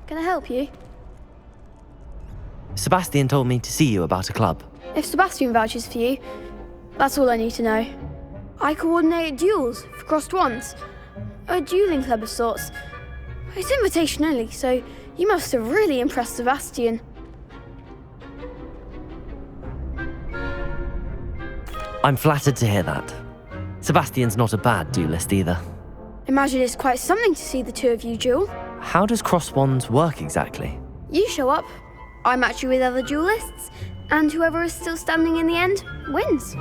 Can I help you? Sebastian told me to see you about a club. If Sebastian vouches for you, that's all I need to know. I coordinate duels for crossed wands. A dueling club of sorts. It's invitation only, so you must have really impressed Sebastian. I'm flattered to hear that. Sebastian's not a bad duelist either. Imagine it's quite something to see the two of you duel. How does cross wands work exactly? You show up, I match you with other duelists, and whoever is still standing in the end wins.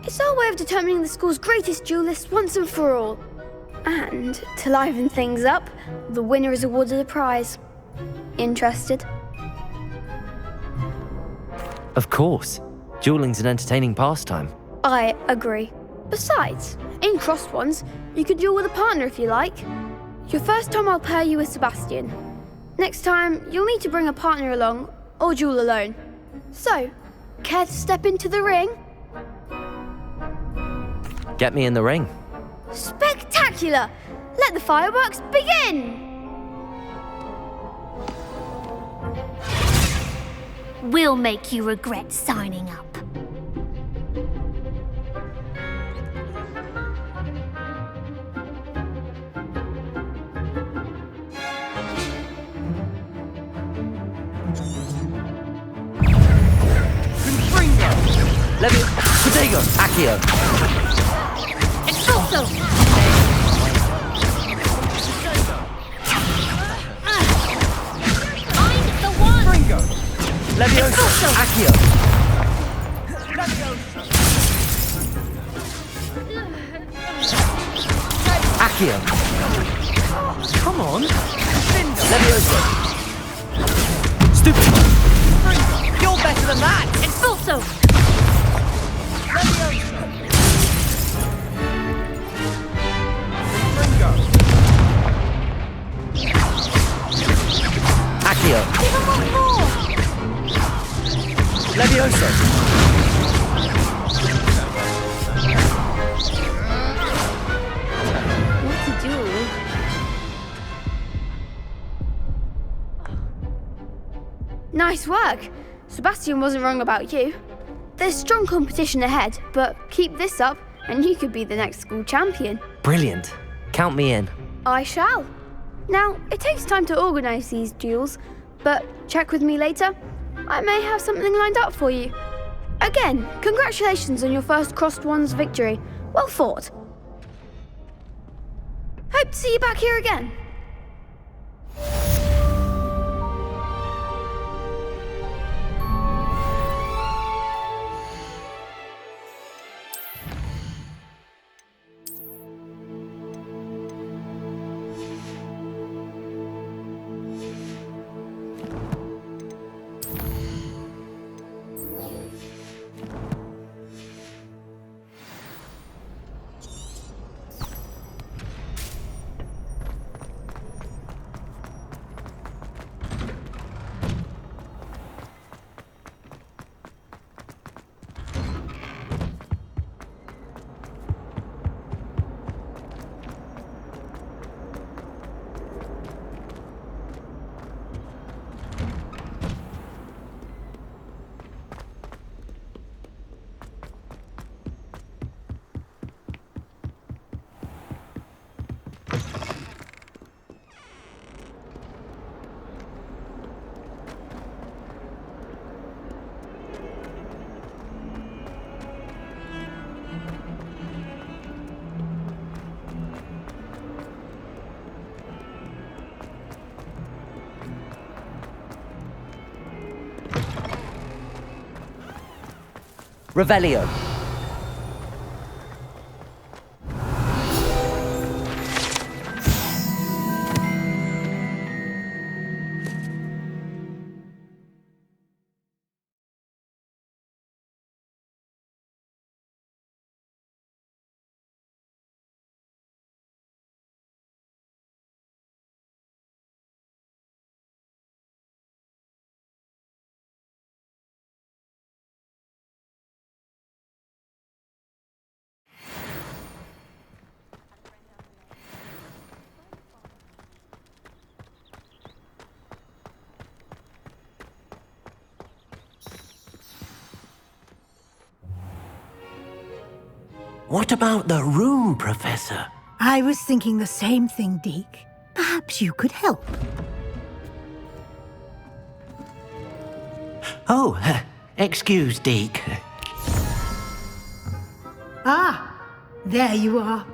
It's our way of determining the school's greatest duelist once and for all. And to liven things up, the winner is awarded a prize. Interested? Of course. Dueling's an entertaining pastime. I agree. Besides, in crossed ones, you could duel with a partner if you like. Your first time I'll pair you with Sebastian. Next time, you'll need to bring a partner along, or duel alone. So, care to step into the ring? Get me in the ring. Spectacular! Let the fireworks begin! We'll make you regret signing up. Levy, Potato, Accio. Expulso! Find the one! Levioso, Accio. Accio. Come on. Levioso. Stupid. You're better than that. Expulso! Accio. Give him one more! Levioso. What to do? Nice work. Sebastian wasn't wrong about you. There's strong competition ahead, but keep this up and you could be the next school champion. Brilliant. Count me in. I shall. Now, it takes time to organise these duels, but check with me later. I may have something lined up for you. Again, congratulations on your first crossed wands victory. Well fought. Hope to see you back here again. Revelio. What about the room, Professor? I was thinking the same thing, Deke. Perhaps you could help. Oh, excuse, Deke. Ah, there you are.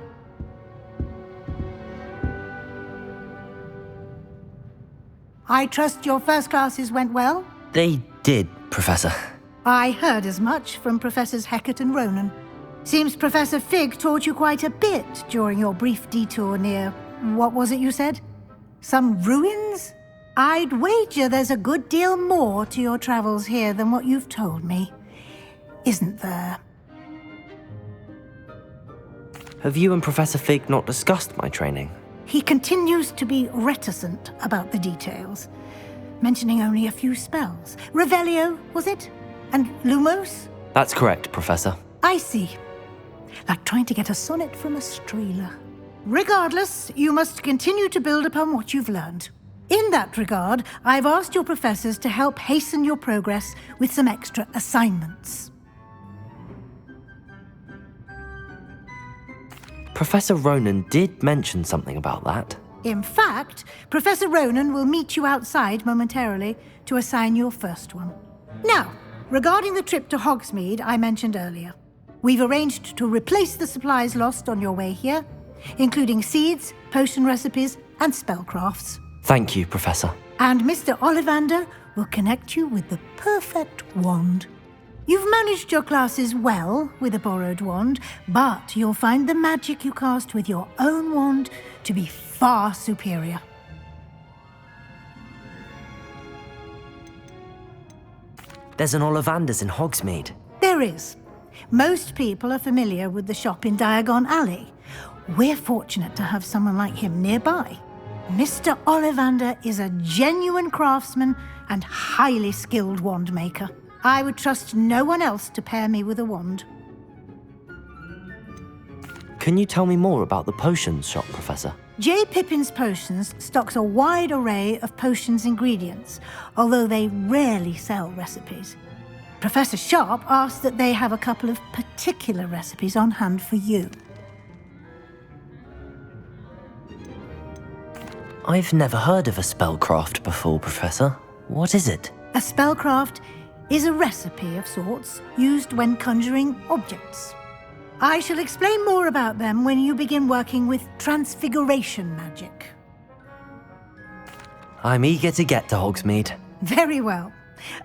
I trust your first classes went well? They did, Professor. I heard as much from Professors Hecat and Ronan. Seems Professor Fig taught you quite a bit during your brief detour near... what was it you said? Some ruins? I'd wager there's a good deal more to your travels here than what you've told me. Isn't there? Have you and Professor Fig not discussed my training? He continues to be reticent about the details, mentioning only a few spells. Revelio, was it? And Lumos? That's correct, Professor. I see. Like trying to get a sonnet from a streeler. Regardless, you must continue to build upon what you've learned. In that regard, I've asked your professors to help hasten your progress with some extra assignments. Professor Ronan did mention something about that. In fact, Professor Ronan will meet you outside momentarily to assign your first one. Now, regarding the trip to Hogsmeade I mentioned earlier, we've arranged to replace the supplies lost on your way here, including seeds, potion recipes, and spellcrafts. Thank you, Professor. And Mr. Ollivander will connect you with the perfect wand. You've managed your classes well with a borrowed wand, but you'll find the magic you cast with your own wand to be far superior. There's an Ollivander's in Hogsmeade. There is. Most people are familiar with the shop in Diagon Alley. We're fortunate to have someone like him nearby. Mr. Ollivander is a genuine craftsman and highly skilled wand maker. I would trust no one else to pair me with a wand. Can you tell me more about the potions shop, Professor? J. Pippin's Potions stocks a wide array of potions ingredients, although they rarely sell recipes. Professor Sharp asked that they have a couple of particular recipes on hand for you. I've never heard of a spellcraft before, Professor. What is it? A spellcraft is a recipe of sorts used when conjuring objects. I shall explain more about them when you begin working with transfiguration magic. I'm eager to get to Hogsmeade. Very well.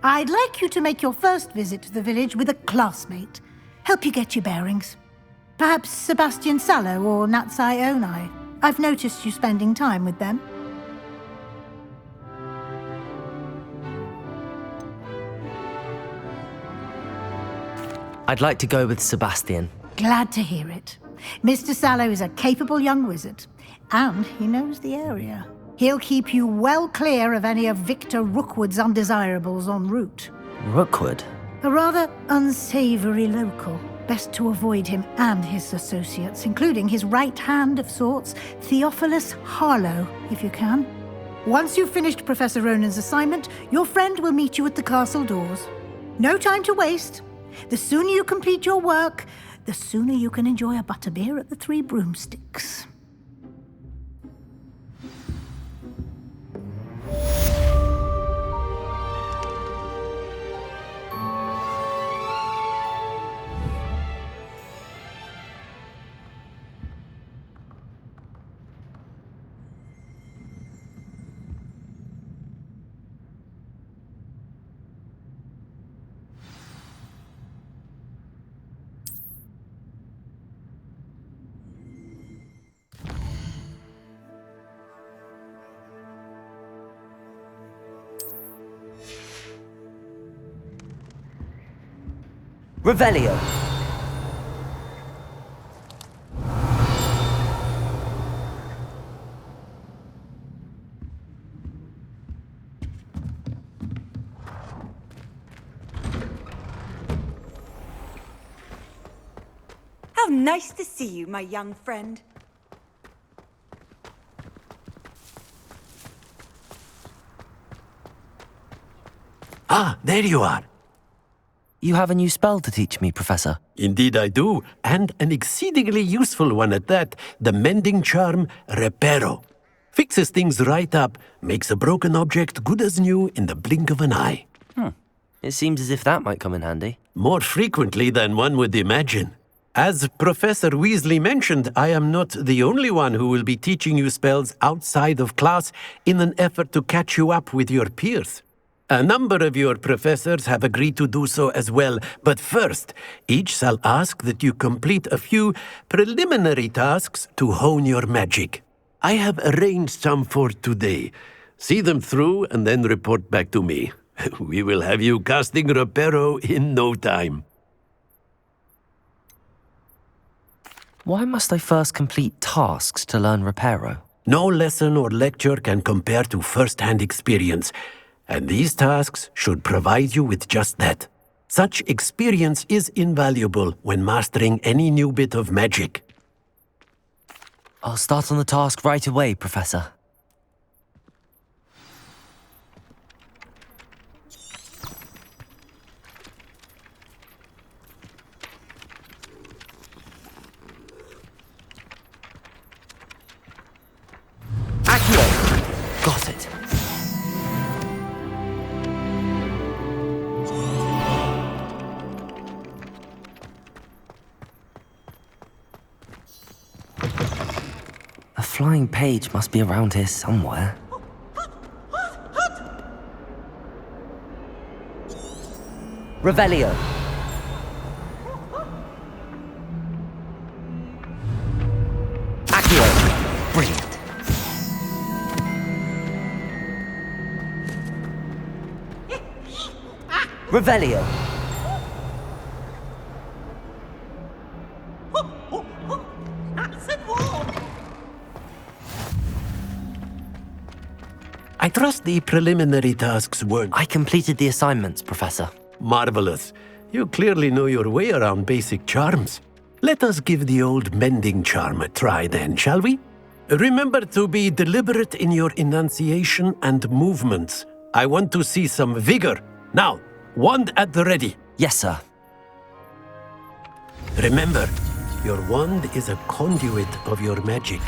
I'd like you to make your first visit to the village with a classmate. Help you get your bearings. Perhaps Sebastian Sallow or Natsai Onai. I've noticed you spending time with them. I'd like to go with Sebastian. Glad to hear it. Mr. Sallow is a capable young wizard, and he knows the area. He'll keep you well clear of any of Victor Rookwood's undesirables en route. Rookwood? A rather unsavory local. Best to avoid him and his associates, including his right hand of sorts, Theophilus Harlow, if you can. Once you've finished Professor Ronan's assignment, your friend will meet you at the castle doors. No time to waste. The sooner you complete your work, the sooner you can enjoy a butterbeer at the Three Broomsticks. Revelio! How nice to see you, my young friend. Ah, there you are. You have a new spell to teach me, Professor. Indeed I do, and an exceedingly useful one at that, the mending charm Reparo. Fixes things right up, makes a broken object good as new in the blink of an eye. It seems as if that might come in handy. More frequently than one would imagine. As Professor Weasley mentioned, I am not the only one who will be teaching you spells outside of class in an effort to catch you up with your peers. A number of your professors have agreed to do so as well, but first, each shall ask that you complete a few preliminary tasks to hone your magic. I have arranged some for today. See them through and then report back to me. We will have you casting Reparo in no time. Why must I first complete tasks to learn Reparo? No lesson or lecture can compare to first-hand experience, and these tasks should provide you with just that. Such experience is invaluable when mastering any new bit of magic. I'll start on the task right away, Professor. Accio! Got it. A flying page must be around here somewhere. Revelio. Accio. Brilliant. Revelio. I trust the preliminary tasks weren't I completed the assignments, Professor. marvelous. You clearly know your way around basic charms. Let us give the old mending charm a try then, shall we? Remember to be deliberate in your enunciation and movements. I want to see some vigor. Now, wand at the ready. Yes, sir. Remember, your wand is a conduit of your magic.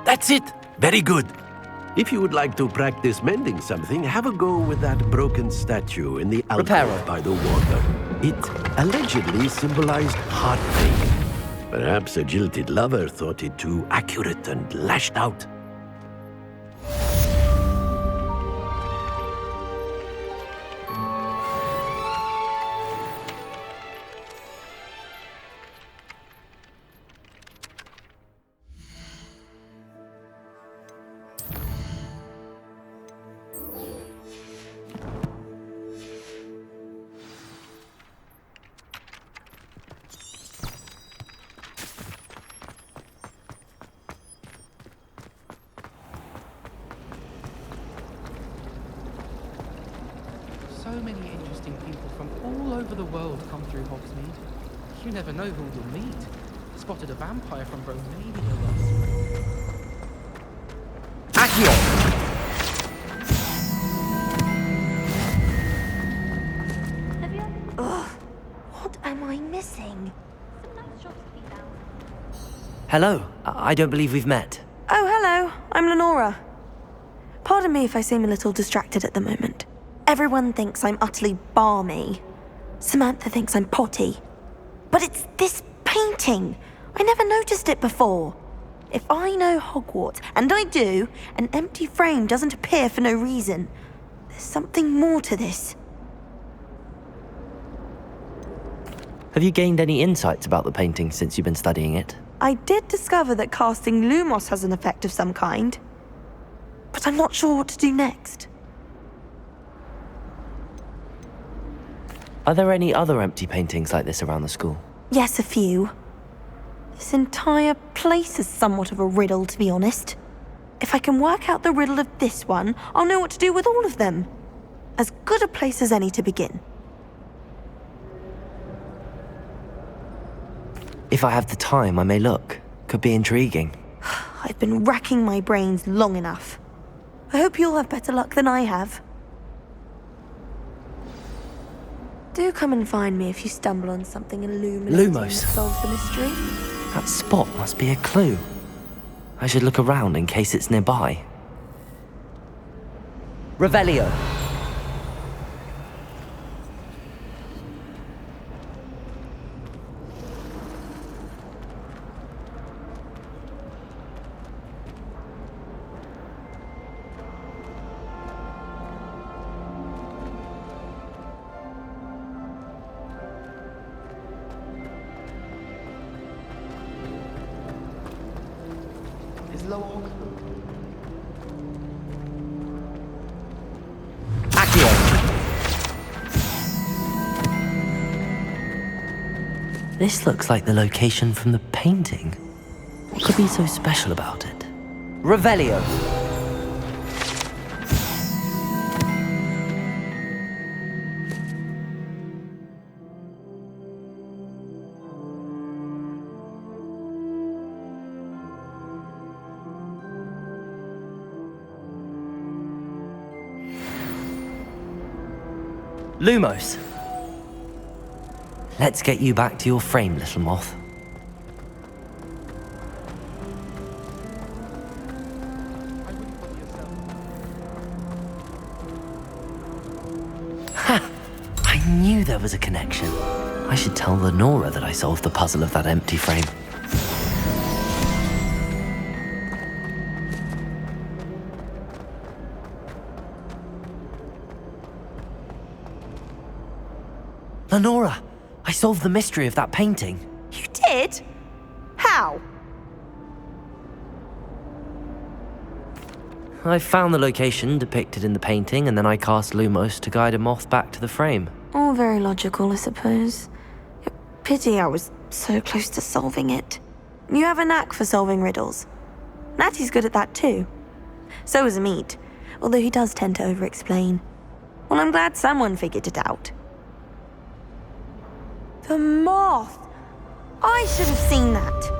That's it! Very good. If you would like to practice mending something, have a go with that broken statue in the alcove Reparo. by the water. It allegedly symbolized heartbreak. Perhaps a jilted lover thought it too accurate and lashed out. So many interesting people from all over the world come through Hogsmeade. You never know who you'll meet. Spotted a vampire from Romania last spring. Accio! Ugh, what am I missing? Hello. I don't believe we've met. Oh, hello. I'm Lenora. Pardon me if I seem a little distracted at the moment. Everyone thinks I'm utterly balmy. Samantha thinks I'm potty. But it's this painting. I never noticed it before. If I know Hogwarts, and I do, an empty frame doesn't appear for no reason. There's something more to this. Have you gained any insights about the painting since you've been studying it? I did discover that casting Lumos has an effect of some kind. But I'm not sure what to do next. Are there any other empty paintings like this around the school? Yes, a few. This entire place is somewhat of a riddle, to be honest. If I can work out the riddle of this one, I'll know what to do with all of them. As good a place as any to begin. If I have the time, I may look. Could be intriguing. I've been racking my brains long enough. I hope you'll have better luck than I have. Do come and find me if you stumble on something illuminating that Lumos. solves the mystery. That spot must be a clue. I should look around in case it's nearby. Revelio. Is Loog? Accio. This looks like the location from the painting. What could be so special about it? Revelio. Lumos. Let's get you back to your frame, little moth. Ha! I knew there was a connection. I should tell Lenora that I solved the puzzle of that empty frame. Lenora, I solved the mystery of that painting. You did? How? I found the location depicted in the painting, and then I cast Lumos to guide a moth back to the frame. All very logical, I suppose. Pity I was so close to solving it. You have a knack for solving riddles. Natty's good at that too. So is Amit, although he does tend to over-explain. Well, I'm glad someone figured it out. The moth! I should have seen that.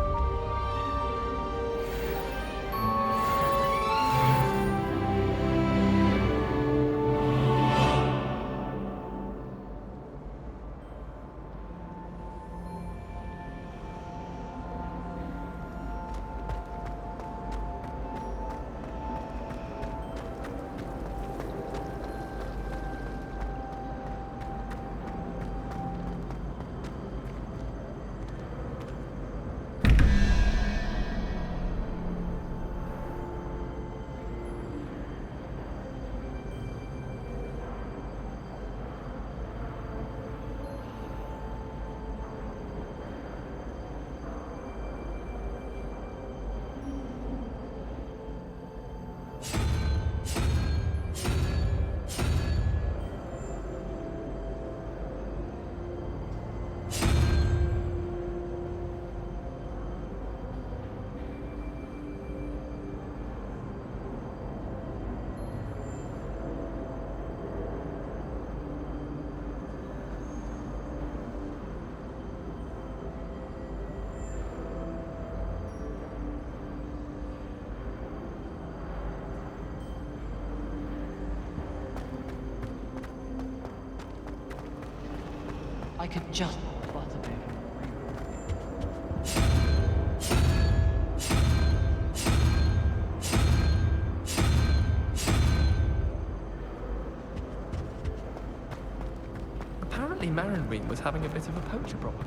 I could just butterbeer. Apparently Marinwing was having a bit of a poacher problem.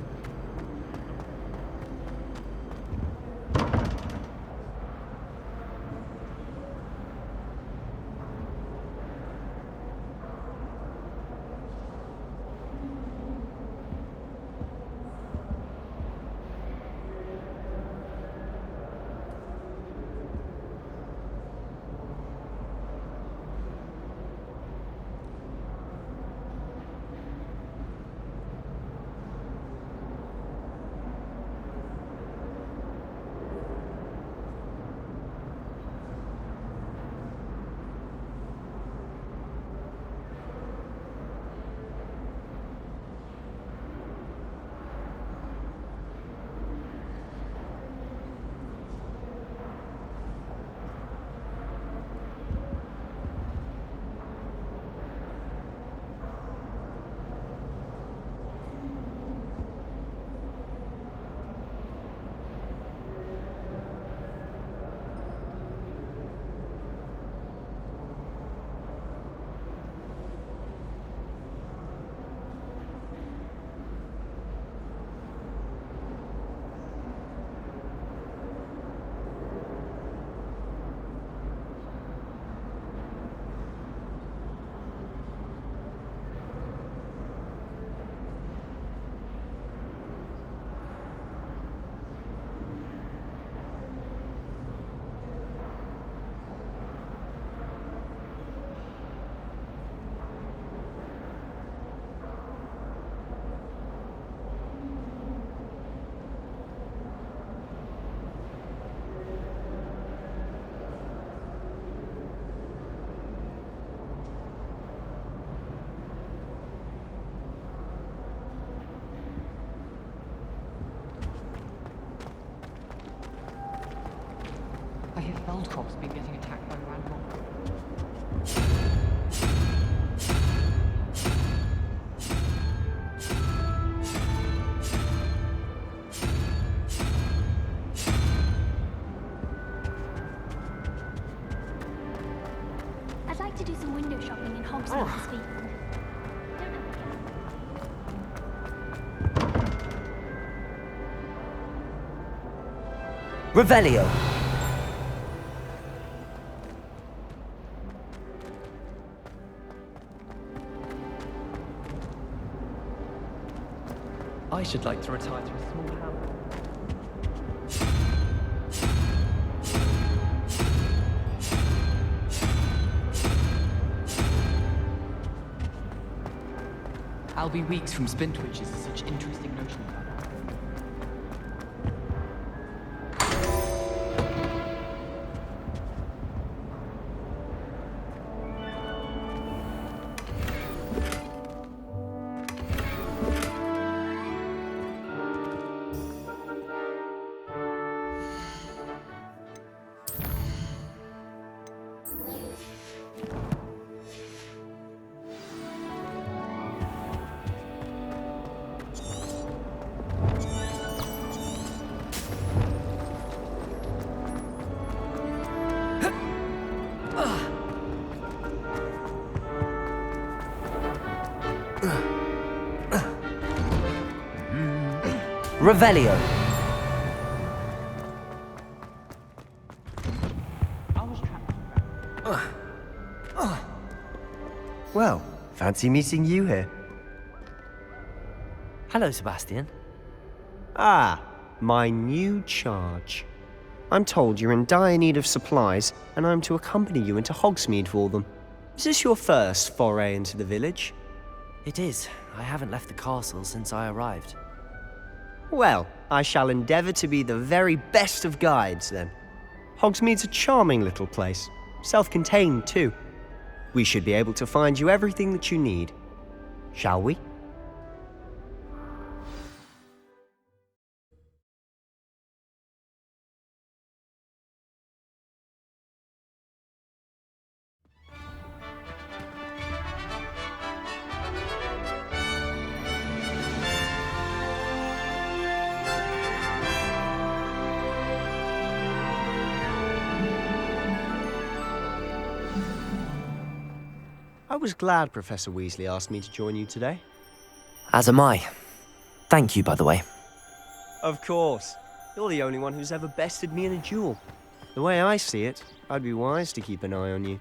old Hogsmeade getting attacked by Ranrock? I'd like to do some window shopping in Hogsmeade this week. Revelio. I should like to retire to a small house. I'll be weeks from Spintwitches is such interesting notion about it. Revelio. Well, fancy meeting you here. Hello, Sebastian. Ah, my new charge. I'm told you're in dire need of supplies, and I'm to accompany you into Hogsmeade for them. Is this your first foray into the village? It is. I haven't left the castle since I arrived. Well, I shall endeavour to be the very best of guides, then. Hogsmeade's a charming little place, self-contained too. We should be able to find you everything that you need. Shall we? I was glad Professor Weasley asked me to join you today. As am I. Thank you, by the way. Of course. You're the only one who's ever bested me in a duel. The way I see it, I'd be wise to keep an eye on you.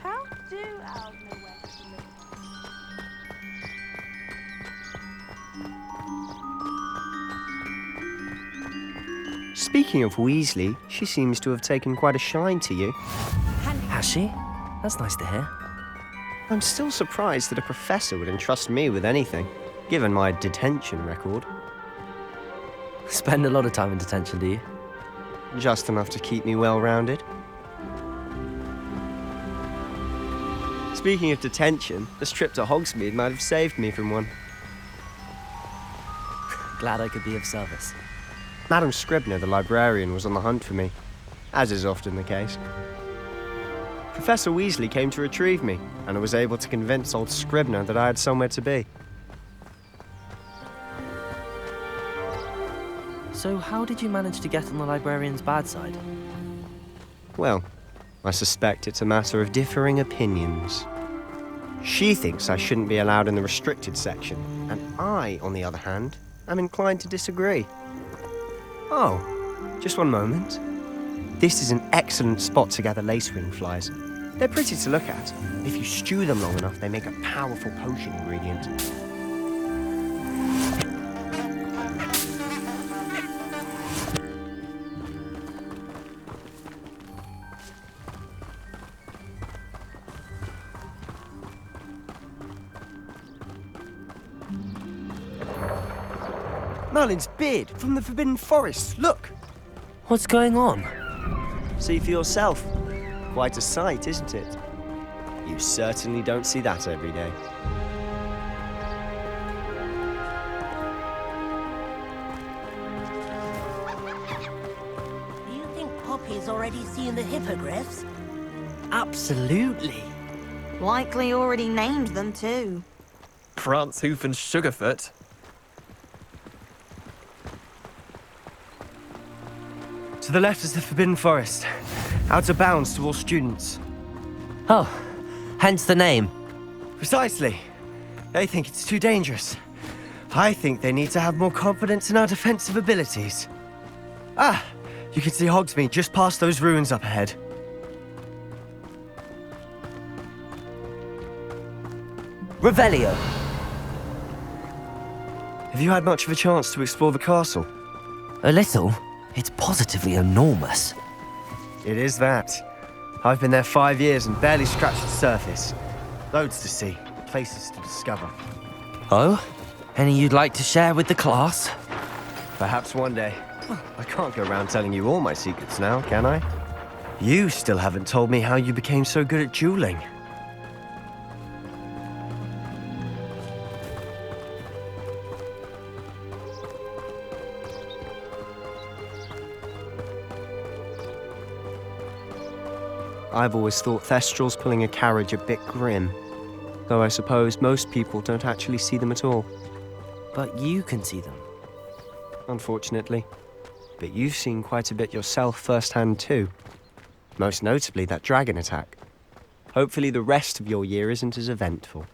How do owls know where to look? Speaking of Weasley, she seems to have taken quite a shine to you. Has she? That's nice to hear. I'm still surprised that a professor would entrust me with anything, given my detention record. Spend a lot of time in detention, do you? Just enough to keep me well-rounded. Speaking of detention, this trip to Hogsmeade might have saved me from one. Glad I could be of service. Madam Scribner, the librarian, was on the hunt for me, as is often the case. Professor Weasley came to retrieve me, and I was able to convince old Scribner that I had somewhere to be. So how did you manage to get on the librarian's bad side? Well, I suspect it's a matter of differing opinions. She thinks I shouldn't be allowed in the restricted section, and I, on the other hand, am inclined to disagree. Oh, just one moment. This is an excellent spot to gather lacewing flies. They're pretty to look at. If you stew them long enough, they make a powerful potion ingredient. Merlin's beard from the Forbidden Forest, look! What's going on? See for yourself. Quite a sight, isn't it? You certainly don't see that every day. already seeing the hippogriffs? Absolutely. Likely already named them too. Prance, Hoof, and Sugarfoot. To the left is the Forbidden Forest. Out of bounds to all students. Oh, hence the name. Precisely. They think it's too dangerous. I think they need to have more confidence in our defensive abilities. Ah, you can see Hogsmeade just past those ruins up ahead. Revelio. Have you had much of a chance to explore the castle? A little. It's positively enormous. It is that. I've been there 5 years and barely scratched the surface. Loads to see, places to discover. Oh? Any you'd like to share with the class? Perhaps one day. I can't go around telling you all my secrets now, can I? You still haven't told me how you became so good at dueling. I've always thought Thestrals pulling a carriage a bit grim. Though I suppose most people don't actually see them at all. But you can see them. Unfortunately. But you've seen quite a bit yourself firsthand too. Most notably that dragon attack. Hopefully the rest of your year isn't as eventful.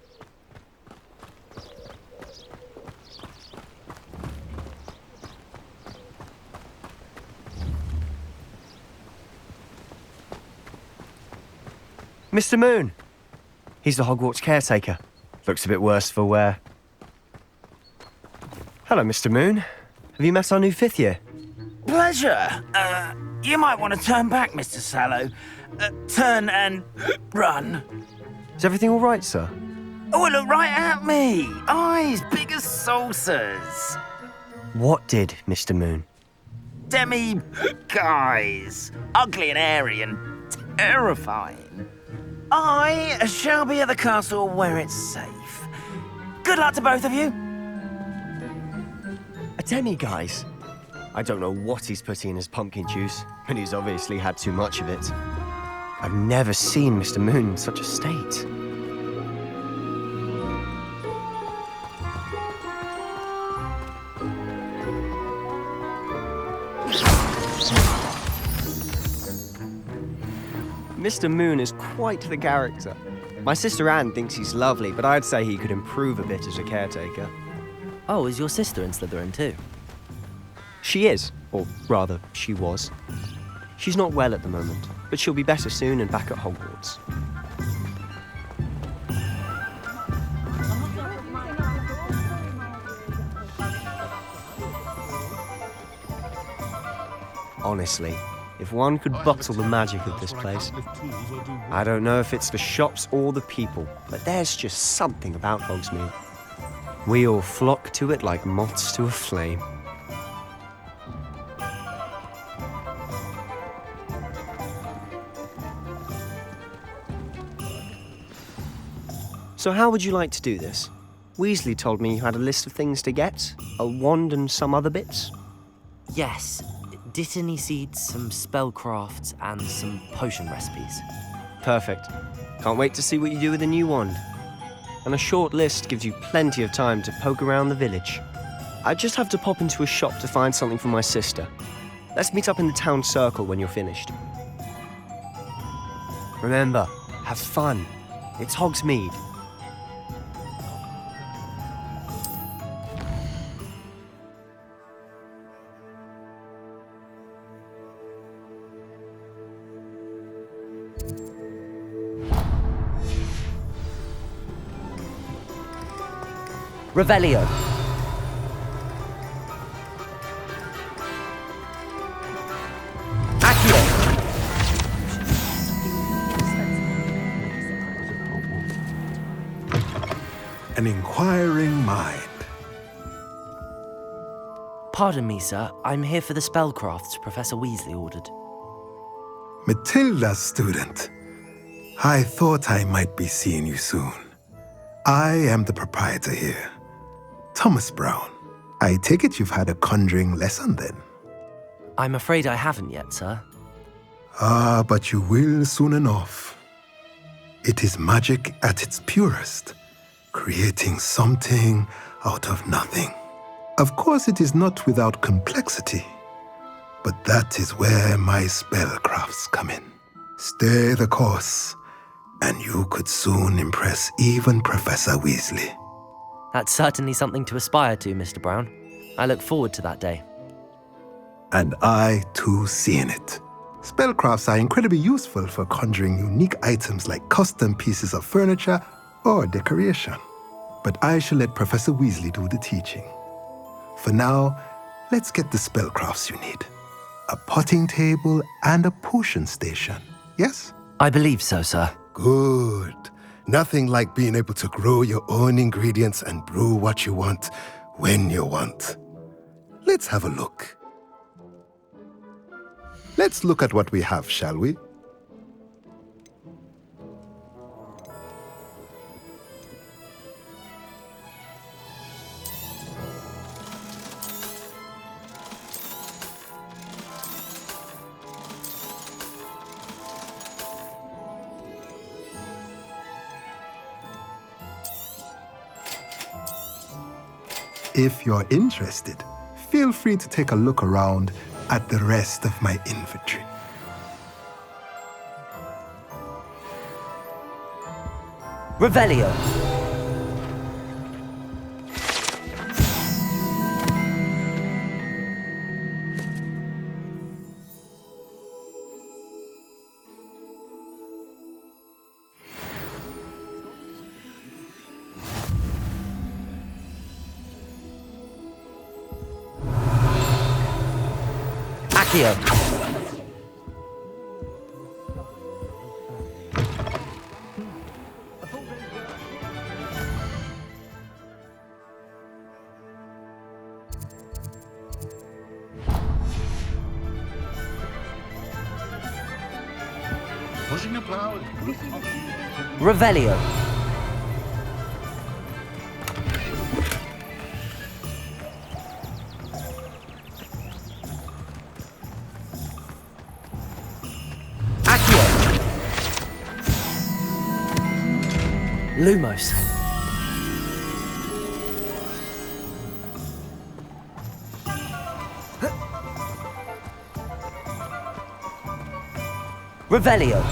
Mr. Moon! He's the Hogwarts caretaker. Looks a bit worse for wear. Hello, Mr. Moon. Have you met our new 5th year? Pleasure. You might want to turn back, Mr. Sallow. Turn and run. Is everything all right, sir? Oh, look right at me. Eyes big as saucers. What did, Mr. Moon? Guys. Ugly and airy and terrifying. I shall be at the castle where it's safe. Good luck to both of you. A demi-guise? I don't know what he's putting in his pumpkin juice, but he's obviously had too much of it. I've never seen Mr. Moon in such a state. Mr. Moon is quite the character. My sister Anne thinks he's lovely, but I'd say he could improve a bit as a caretaker. Oh, is your sister in Slytherin too? She is, or rather, she was. She's not well at the moment, but she'll be better soon and back at Hogwarts. Honestly, if one could bottle the magic of this place. I don't know if it's the shops or the people, but there's just something about Hogsmeade. We all flock to it like moths to a flame. So how would you like to do this? Weasley told me you had a list of things to get, a wand and some other bits. Yes. Dittany seeds, some spellcrafts, and some potion recipes. Perfect. Can't wait to see what you do with the new wand. And a short list gives you plenty of time to poke around the village. I just have to pop into a shop to find something for my sister. Let's meet up in the town circle when you're finished. Remember, have fun. It's Hogsmeade. Revelio. An inquiring mind. Pardon me, sir. I'm here for the spellcrafts Professor Weasley ordered. Matilda's student. I thought I might be seeing you soon. I am the proprietor here, Thomas Brown. I take it you've had a conjuring lesson then? I'm afraid I haven't yet, sir. Ah, but you will soon enough. It is magic at its purest, creating something out of nothing. Of course, it is not without complexity, but that is where my spellcrafts come in. Stay the course, and you could soon impress even Professor Weasley. That's certainly something to aspire to, Mr. Brown. I look forward to that day. And I, too, see in it. Spellcrafts are incredibly useful for conjuring unique items like custom pieces of furniture or decoration. But I shall let Professor Weasley do the teaching. For now, let's get the spellcrafts you need. A potting table and a potion station, yes? I believe so, sir. Good. Nothing like being able to grow your own ingredients and brew what you want when you want. Let's have a look. Let's look at what we have, shall we? If you're interested, feel free to take a look around at the rest of my inventory. Revelio. Accio. Pushing a plow. Revelio. Accio. Lumos. Revelio.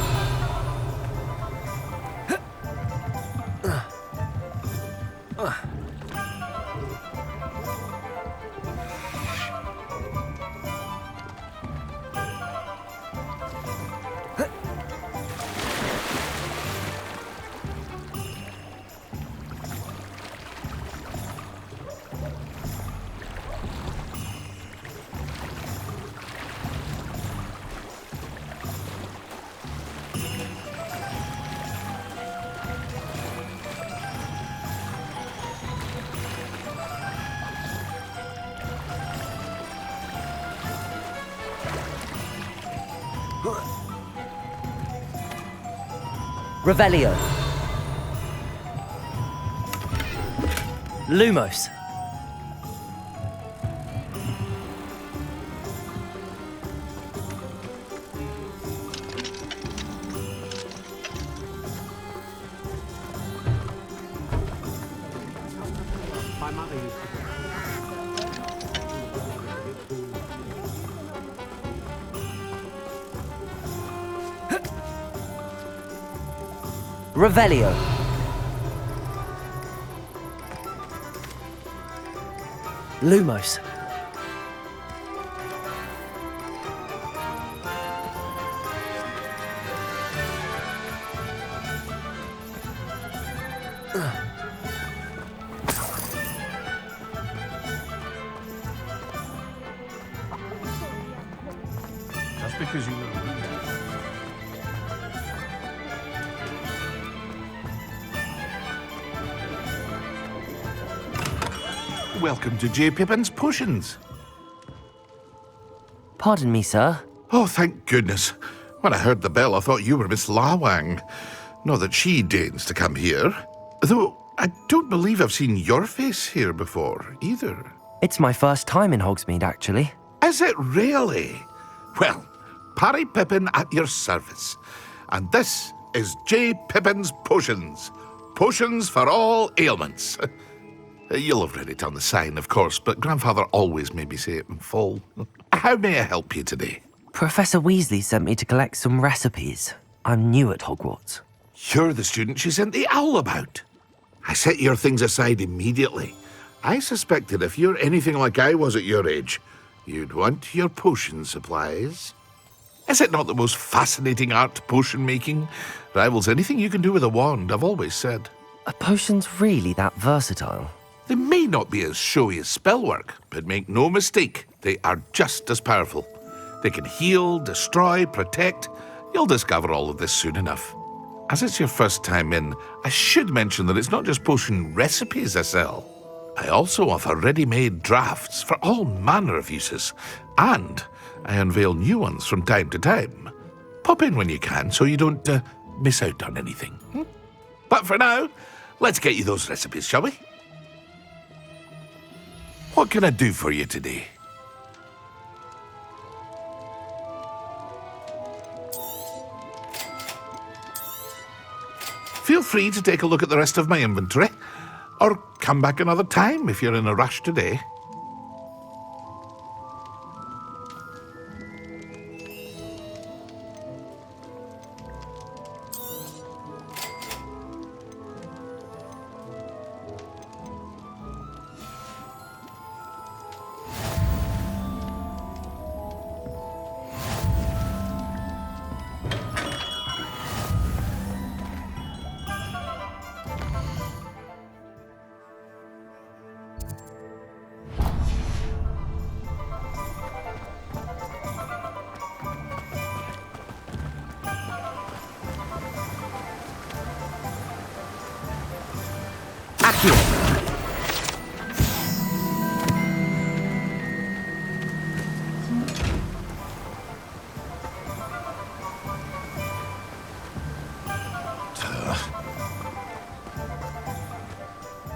Revelio. Lumos. My mother used Revelio. Lumos. That's because you know. Welcome to J. Pippin's Potions. Pardon me, sir. Oh, thank goodness. When I heard the bell, I thought you were Miss Lawang. Not that she deigns to come here. Though I don't believe I've seen your face here before, either. It's my first time in Hogsmeade, actually. Is it really? Well, Parry Pippin at your service. And this is J. Pippin's Potions. Potions for all ailments. You'll have read it on the sign, of course, but Grandfather always made me say it in full. How may I help you today? Professor Weasley sent me to collect some recipes. I'm new at Hogwarts. You're the student she sent the owl about. I set your things aside immediately. I suspected if you're anything like I was at your age, you'd want your potion supplies. Is it not the most fascinating art, potion making? Rivals anything you can do with a wand, I've always said. Are potions really that versatile? They may not be as showy as spellwork, but make no mistake, they are just as powerful. They can heal, destroy, protect. You'll discover all of this soon enough. As it's your first time in, I should mention that it's not just potion recipes I sell. I also offer ready-made drafts for all manner of uses, and I unveil new ones from time to time. Pop in when you can so you don't miss out on anything. But for now, let's get you those recipes, shall we? What can I do for you today? Feel free to take a look at the rest of my inventory, or come back another time if you're in a rush today.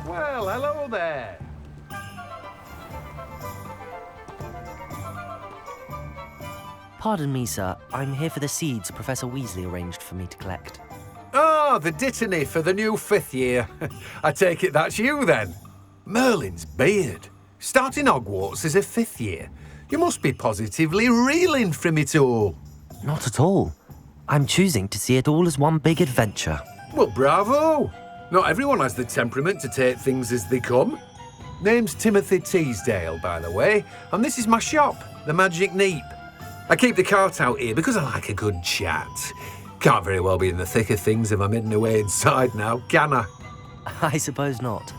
Well, hello there. Pardon me, sir. I'm here for the seeds Professor Weasley arranged for me to collect. Oh, the dittany for the new 5th year. I take it that's you then. Merlin's beard. Starting Hogwarts as a 5th year. You must be positively reeling from it all. Not at all. I'm choosing to see it all as one big adventure. Well, bravo. Not everyone has the temperament to take things as they come. Name's Timothy Teasdale, by the way, and this is my shop, the Magic Neep. I keep the cart out here because I like a good chat. Can't very well be in the thick of things if I'm hidden away inside now, can I? I suppose not.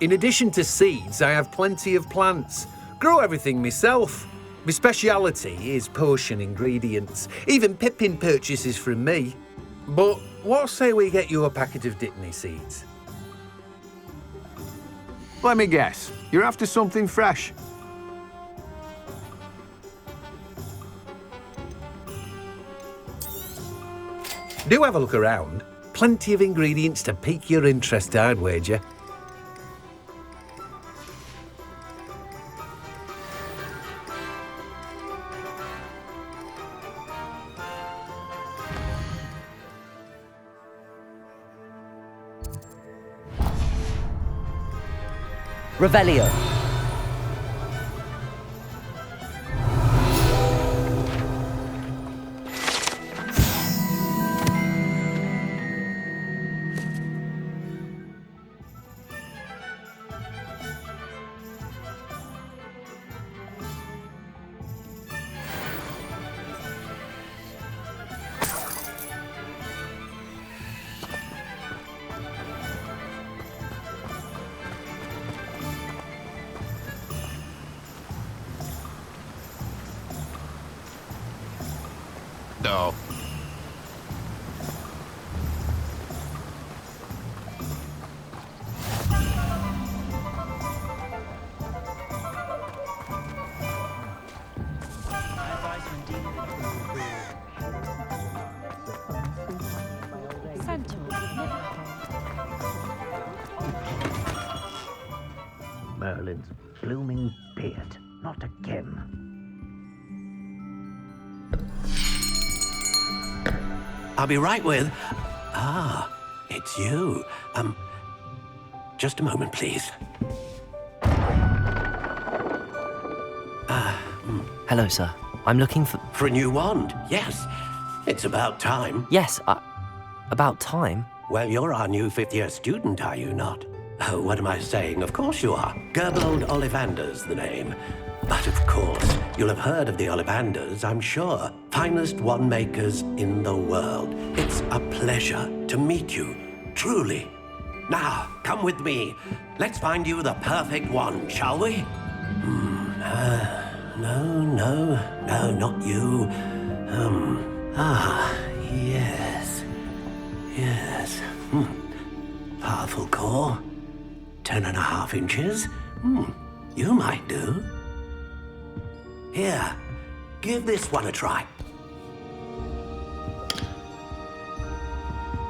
In addition to seeds, I have plenty of plants. Grow everything myself. My speciality is potion ingredients. Even Pippin purchases from me. But what say we get you a packet of Dittany seeds? Let me guess. You're after something fresh. Do have a look around. Plenty of ingredients to pique your interest, I'd wager. Revelio. No. Merlin's blooming beard. Not again. I'll be right with... Ah, it's you. Just a moment, please. Hello, sir. I'm looking for... For a new wand, yes. It's about time. Yes, about time? Well, you're our new fifth-year student, are you not? Oh, what am I saying? Of course you are. Gerbold Ollivander's the name. But of course, you'll have heard of the Ollivanders, I'm sure. Finest wand makers in the world. It's a pleasure to meet you, truly. Now, come with me. Let's find you the perfect wand, shall we? No, not you. Yes. Powerful core. 10.5 inches. You might do. Here, give this one a try.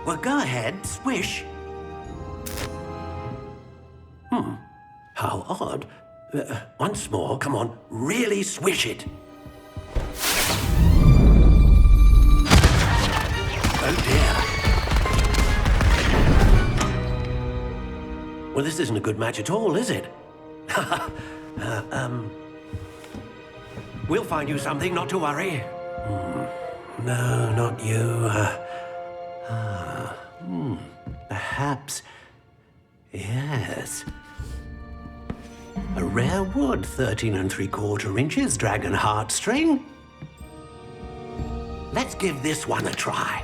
Well, go ahead, swish. How odd. Once more, come on, really swish it. Oh dear. Well, this isn't a good match at all, is it? We'll find you something, not to worry. No, not you. Perhaps... Yes. A rare wood, 13 3/4 inches, dragon heartstring. Let's give this one a try.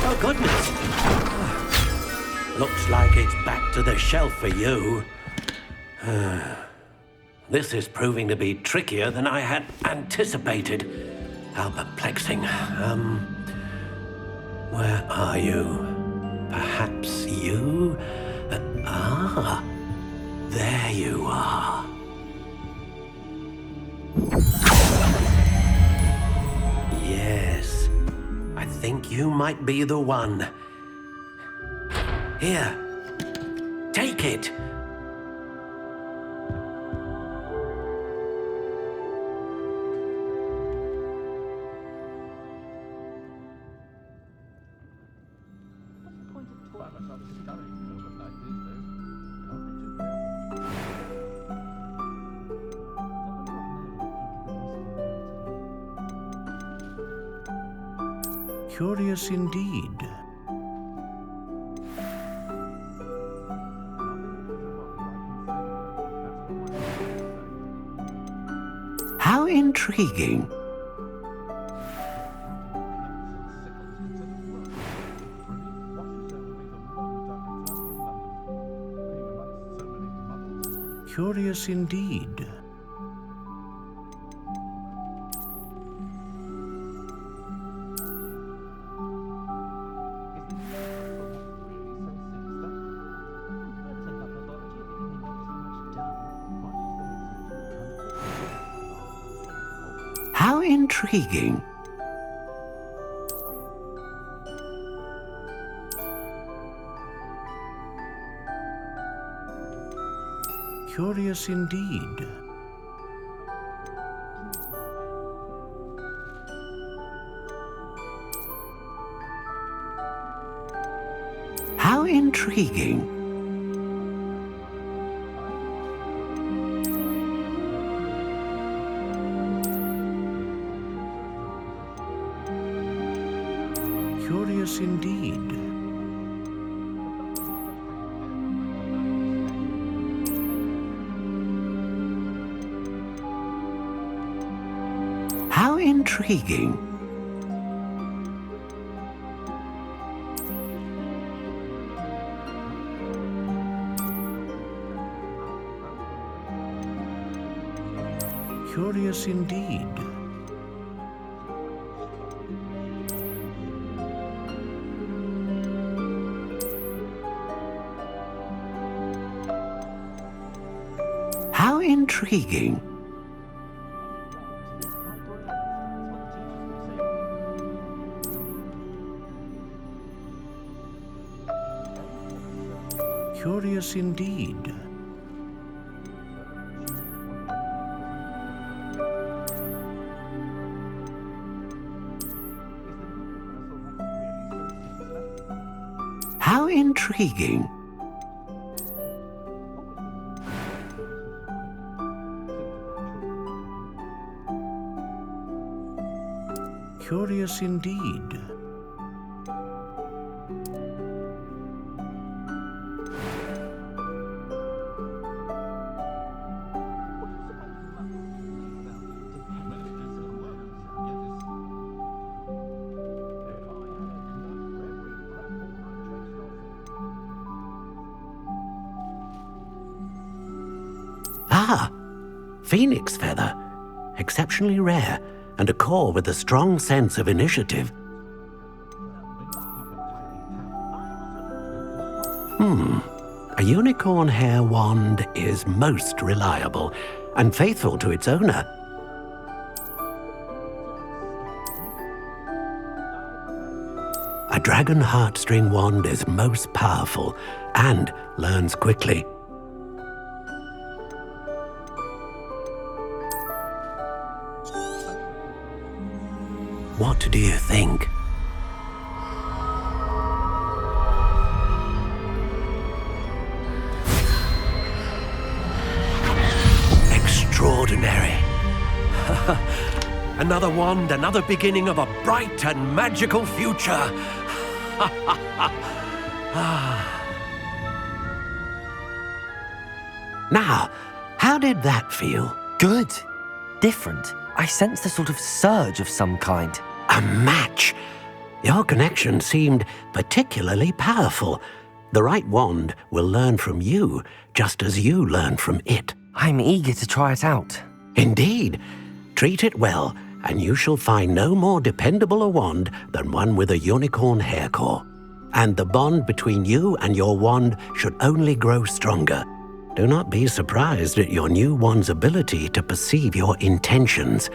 Oh, goodness. Looks like it's back to the shelf for you. This is proving to be trickier than I had anticipated. How perplexing. Where are you? Perhaps you? There you are. Yes, I think you might be the one. Here, take it. Curious indeed. How intriguing. Curious indeed. How intriguing. Curious indeed. How intriguing. Curious indeed. How intriguing. Curious indeed. How intriguing. Curious indeed. How intriguing. Curious indeed. Ah, phoenix feather. Exceptionally rare, and a core with a strong sense of initiative. A unicorn hair wand is most reliable and faithful to its owner. A dragon heartstring wand is most powerful and learns quickly. What do you think? Extraordinary. Another wand, another beginning of a bright and magical future. Now, how did that feel? Good. Different. I sensed a sort of surge of some kind. A match. Your connection seemed particularly powerful. The right wand will learn from you, just as you learn from it. I'm eager to try it out. Indeed. Treat it well, and you shall find no more dependable a wand than one with a unicorn hair core. And the bond between you and your wand should only grow stronger. Do not be surprised at your new wand's ability to perceive your intentions,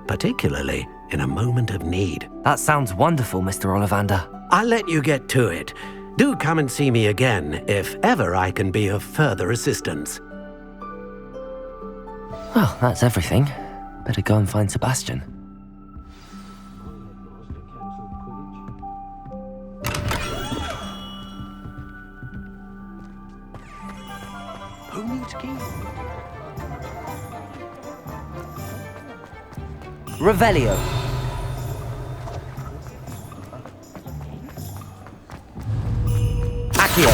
particularly in a moment of need. That sounds wonderful, Mr. Ollivander. I'll let you get to it. Do come and see me again if ever I can be of further assistance. Well, that's everything. Better go and find Sebastian. Who needs keys? Revelio. Accio.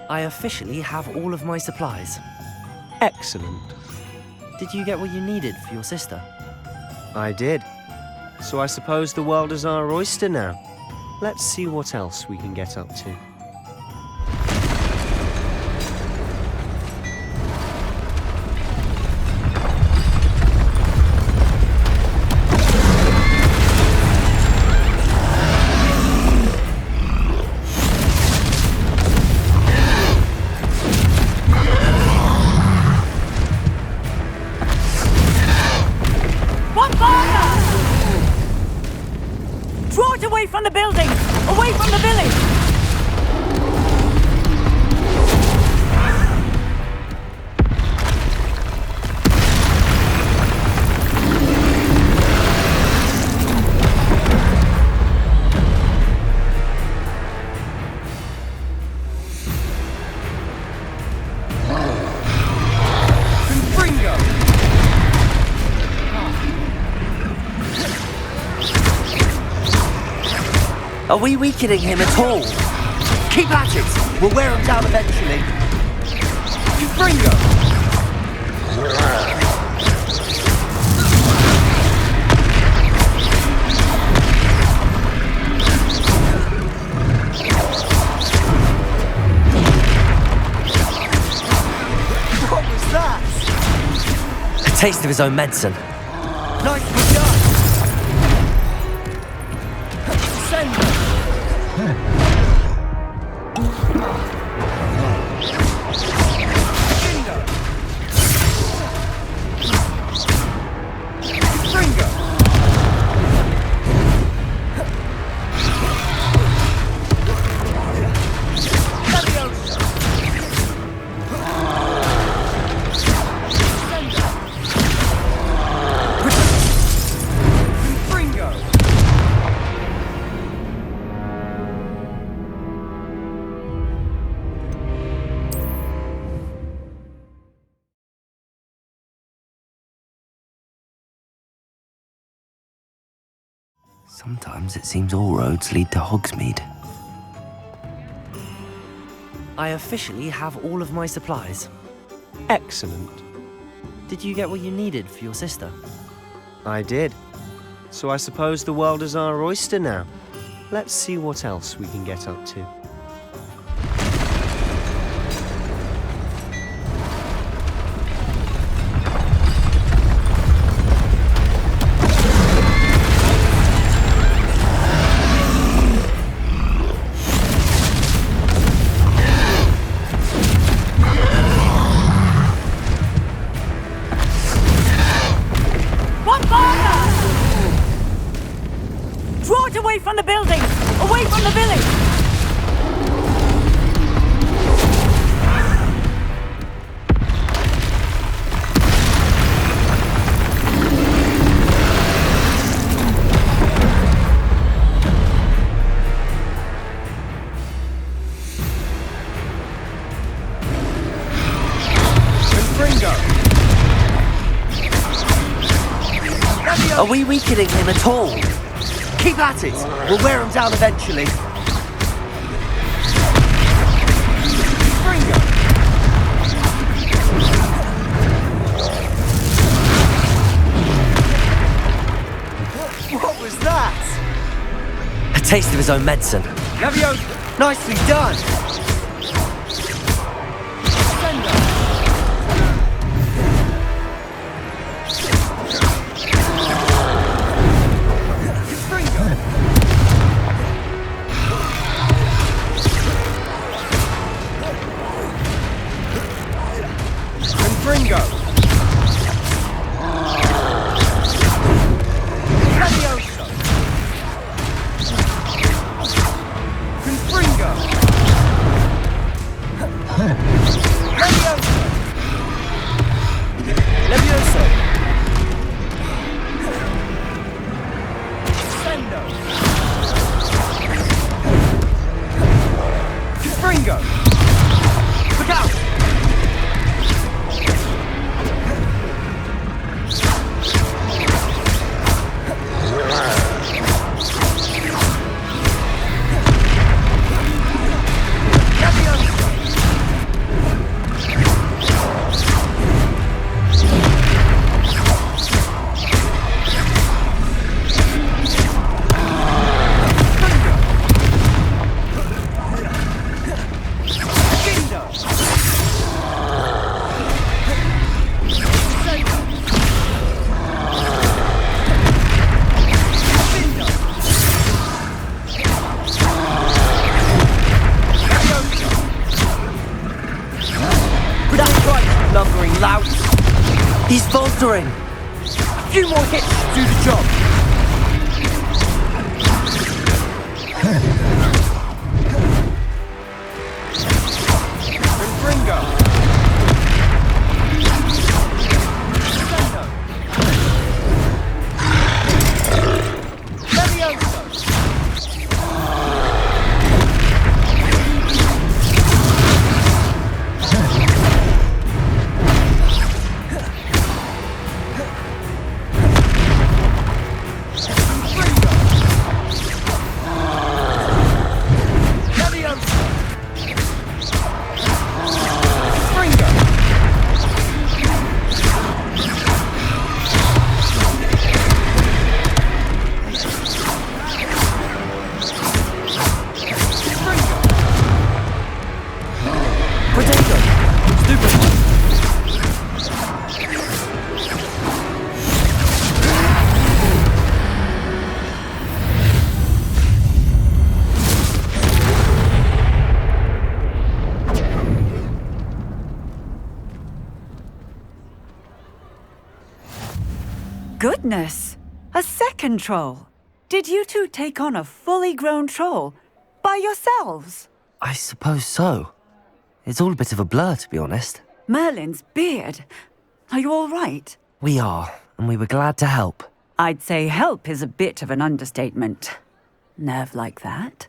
I officially have all of my supplies. Excellent. Did you get what you needed for your sister? I did. So I suppose the world is our oyster now. Let's see what else we can get up to. Draw it away from the building! Away from the village! Are we weakening him at all? Keep at it! We'll wear him down eventually. Bringo! What was that? A taste of his own medicine. Nicely done! Send them! Sometimes it seems all roads lead to Hogsmeade. I officially have all of my supplies. Excellent. Did you get what you needed for your sister? I did. So I suppose the world is our oyster now. Let's see what else we can get up to. Draw it away from the building! Away from the village! Are we weakening him at all? Keep at it! We'll wear him down eventually. What was that? A taste of his own medicine. Leviosa! Nicely done! He's faltering. A few more hits to do the job. Goodness! A second troll! Did you two take on a fully grown troll? By yourselves? I suppose so. It's all a bit of a blur, to be honest. Merlin's beard. Are you all right? We are, and we were glad to help. I'd say help is a bit of an understatement. Nerve like that.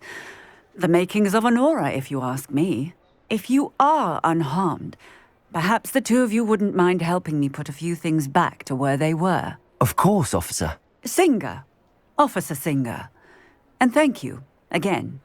The makings of an aura, if you ask me. If you are unharmed, perhaps the two of you wouldn't mind helping me put a few things back to where they were. Of course, officer. Singer, Officer Singer. And thank you, again.